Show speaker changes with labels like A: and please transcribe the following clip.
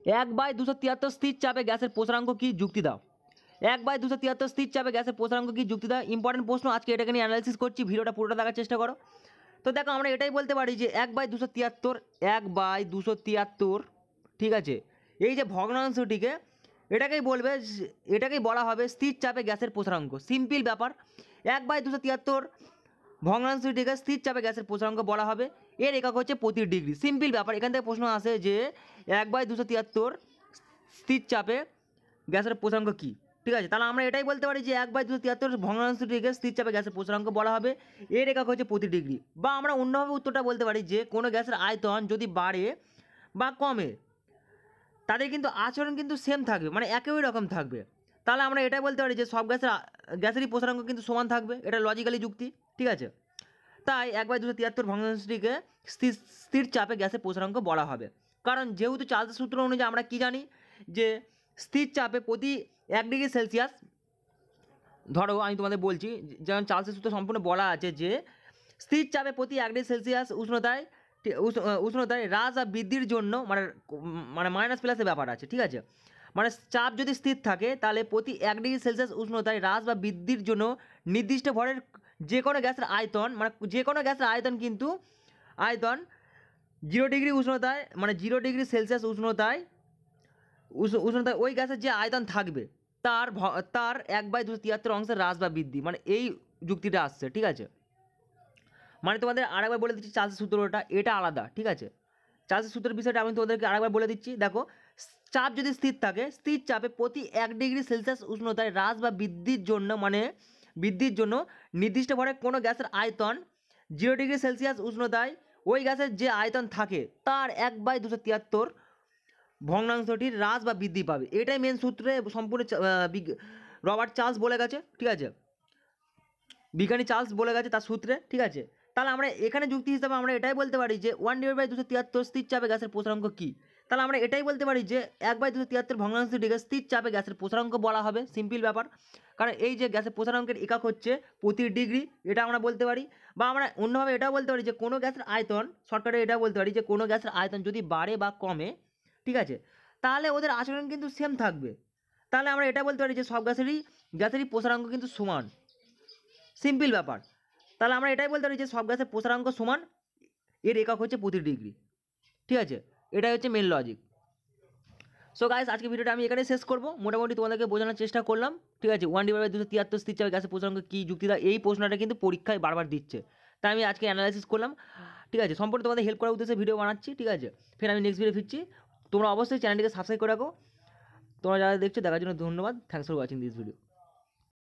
A: 1/273 স্থির চাপে গ্যাসের প্রসারাঙ্ক কি, যুক্তি দাও। 1/273 স্থির চাপে গ্যাসের প্রসারাঙ্ক কি, যুক্তি দাও। ইম্পর্টেন্ট প্রশ্ন, আজকে এটাকে নিয়ে অ্যানালাইসিস করছি, ভিডিওটা পুরোটা দেখার চেষ্টা করো। তো দেখো আমরা এটাই বলতে পারি যে 1/273, ঠিক আছে, এই যে ভগ্নাংশটিকে এটাকেই বলা হবে স্থির চাপে গ্যাসের প্রসারাঙ্ক। সিম্পল ব্যাপার, 1/273 ভগ্নাংশটিকে স্থির চাপে গ্যাসের প্রসারাঙ্ক বলা হবে, এর একক হচ্ছে প্রতি ডিগ্রি। সিম্পল ব্যাপার, এখান থেকে প্রশ্ন আসে যে 1/273 স্থির চাপে গ্যাসের প্রসারাঙ্ক কী, ঠিক আছে। তাহলে আমরা এটাই বলতে পারি যে 1/273 ভগ্নাংশটিকে স্থির চাপে গ্যাসের প্রসারাঙ্ক বলা হবে, এর একক হচ্ছে প্রতি ডিগ্রি। বা আমরা অন্যভাবে উত্তরটা বলতে পারি যে কোনো গ্যাসের আয়তন যদি বাড়ে বা কমে তাদের কিন্তু আচরণ কিন্তু সেম থাকবে, মানে একই রকম থাকবে। তাহলে আমরা এটাই বলতে পারি যে সব গ্যাসেরই প্রসারাঙ্ক কিন্তু সমান থাকবে, এটা লজিক্যালি যুক্তি, ঠিক আছে। তাই 1/273 ভগ্নাংশটিকে স্থির চাপে গ্যাসের প্রসারাঙ্ক বলা হবে। কারণ যেহেতু চার্লসের সূত্র অনুযায়ী আমরা কি জানি যে স্থির চাপে প্রতি 1 ডিগ্রি সেলসিয়াস, ধরো আমি তোমাদের বলছি, যেমন চার্লসের সূত্র সম্পূর্ণ বলা আছে যে স্থির চাপে প্রতি 1 ডিগ্রি সেলসিয়াস উষ্ণতায় হ্রাস বা বৃদ্ধির জন্য মানে মাইনাস প্লাসের ব্যাপার আছে, ঠিক আছে। মানে চাপ যদি স্থির থাকে তাহলে প্রতি 1 ডিগ্রি সেলসিয়াস উষ্ণতায় হ্রাস বা বৃদ্ধির জন্য নির্দিষ্ট ভরের যে কোনো গ্যাসের আয়তন, মানে যে কোনো গ্যাসের আয়তন কিন্তু 0 ডিগ্রি উষ্ণতায়, মানে 0 ডিগ্রি সেলসিয়াস উষ্ণতায় ওই গ্যাসের যে আয়তন থাকবে তার 1/273 অংশের হ্রাস বা বৃদ্ধি, মানে এই যুক্তিটা আসছে, ঠিক আছে। মানে তোমাদের আরেকবার বলে দিচ্ছি চার্লসের সূত্রটা, এটা আলাদা, ঠিক আছে। চার্লসের সূত্রের বিষয়টা আমি তোমাদেরকে আরেকবার বলে দিচ্ছি। দেখো, চাপ যদি স্থির থাকে, স্থির চাপে প্রতি 1 ডিগ্রি সেলসিয়াস উষ্ণতায় হ্রাস বা বৃদ্ধির জন্য নির্দিষ্ট ভরে কোনো গ্যাসের আয়তন 0 ডিগ্রি সেলসিয়াস উষ্ণতায় ওই গ্যাসের যে আয়তন থাকে তার 1/273 ভগ্নাংশটির হ্রাস বা বৃদ্ধি পাবে। এটাই মেন সূত্রে সম্পূর্ণ রবার্ট চার্লস বলে গেছে, ঠিক আছে, বিজ্ঞানী চার্লস বলে গেছে তার সূত্রে, ঠিক আছে। তাহলে আমরা এখানে যুক্তি হিসাবে আমরা এটাই বলতে পারি যে 1/273 স্থির চাপে গ্যাসের প্রসারাঙ্ক কী। তাহলে আমরা এটাই বলতে পারি যে 1/273 ভগ্নাংশটিকে স্থির চাপে গ্যাসের প্রসারাঙ্ক বলা হবে। সিম্পল ব্যাপার, কারণ এই যে গ্যাসের প্রসারাঙ্কের একক হচ্ছে প্রতি ডিগ্রি, এটা আমরা বলতে পারি। বা আমরা অন্যভাবে এটাও বলতে পারি যে কোনো গ্যাসের আয়তন, শর্টকাটে এটা বলতে পারি যে কোনো গ্যাসের আয়তন যদি বাড়ে বা কমে, ঠিক আছে, তাহলে ওদের আচরণ কিন্তু সেম থাকবে। তাহলে আমরা এটা বলতে পারি যে সব গ্যাসেরই প্রসারাঙ্ক কিন্তু সমান। সিম্পল ব্যাপার, তাহলে আমরা এটাই বলতে পারি যে সব গ্যাসের প্রসারাঙ্ক সমান, এর একক হচ্ছে প্রতি ডিগ্রি, ঠিক আছে। এটাই হচ্ছে মেন লজিক। সো গাইস, আজকে ভিডিওটা আমি এখানে শেষ করবো। মোটামুটি তোমাদেরকে বোঝানোর চেষ্টা করলাম, ঠিক আছে। 1/273 স্থির চাপে গ্যাসের প্রসারাঙ্ক কী, যুক্তিটা, এই প্রশ্নটা কিন্তু পরীক্ষায় বারবার দিচ্ছে, তাই আমি আজকে অ্যানালাইসিস করলাম, ঠিক আছে। সম্পূর্ণ তোমাদের হেল্প করার উদ্দেশ্যে ভিডিও বানাচ্ছি, ঠিক আছে। ফের আমি নেক্সট ভিডিও ফিরছি। তোমরা অবশ্যই চ্যানেলটিকে সাবস্ক্রাইব করে রাখো। তোমরা যারা দেখছো দেখার জন্য ধন্যবাদ। Thanks for watching this video.